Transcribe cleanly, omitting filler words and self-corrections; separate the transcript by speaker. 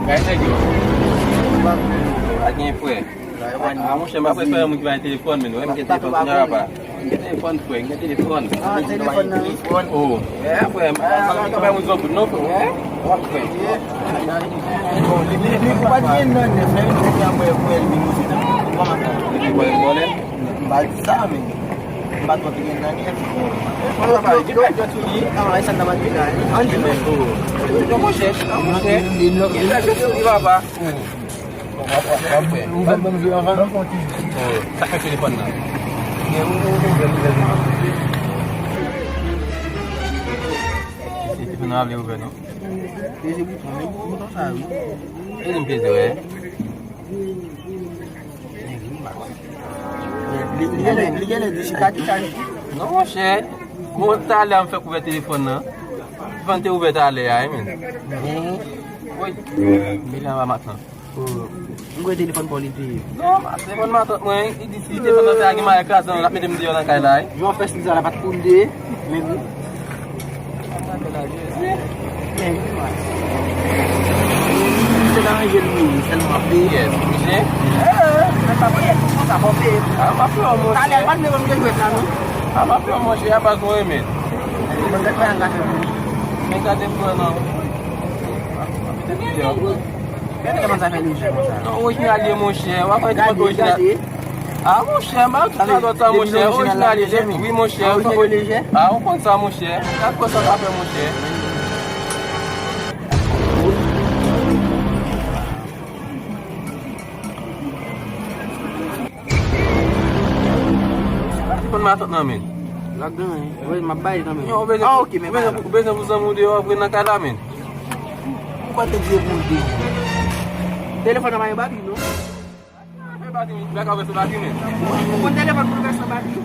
Speaker 1: Kaya lagi. Lagi apa? Kamu siapa apa yang mau telepon men? Em kita punya apa? Telepon gue, nggak telepon.
Speaker 2: Telepon.
Speaker 1: Oh, ya apa em? Apa yang mau job no? Oke.
Speaker 2: Ini kuatnya non, saya punya apa yang minggu sini.
Speaker 1: Ini boleh.
Speaker 2: Baca men. Batu tinggi nani.
Speaker 1: Kalau apa? Kita jual sini.
Speaker 2: Kalau aisan nama kita, anjir men.
Speaker 1: Kamu share. Kita jual apa? Tak telepon lah. Telepon apa dia no? Ini betul eh?
Speaker 2: Liga di sikati kan.
Speaker 1: Non share. Mo ta le am fait couvert téléphone là. Vente ouvert à aller ai men. Oui. Bila va maintenant.
Speaker 2: Gue telepon politik.
Speaker 1: Non, telepon matot moi. Ini di telepon nanti lagi mai kelas nak medem dia orang kai lai.
Speaker 2: Jual festival dapat kunde. Minggu. Sedang aja ni, selama ni.
Speaker 1: Yes, mesti.
Speaker 2: Tak apa.
Speaker 1: Apa pun mo.
Speaker 2: Tak ada apa ni orang gue kan.
Speaker 1: Apa pun mo share apa ko men.
Speaker 2: Bentar kan angkat.
Speaker 1: Mereka telepon no.
Speaker 2: Kan teman saya ni semua.
Speaker 1: Non, original dia mon cher. Wa ko telepon original. Ah mon cher, ma tu as d'autres mon cher. Original dia. Oui mon cher. Ah, on prend ça mon cher. À quoi ça va faire mon cher? Telepon matot na men.
Speaker 2: Lagu ni. Wei mabai kami.
Speaker 1: Yo, beza.
Speaker 2: Ah, okey, memang.
Speaker 1: Beza kuzamu dia wa nak kala men.
Speaker 2: Bukan dia budi. Telepon nama yang baru no.
Speaker 1: Bati, belakang besi bati men.
Speaker 2: Bukan telepon bukan sama baru.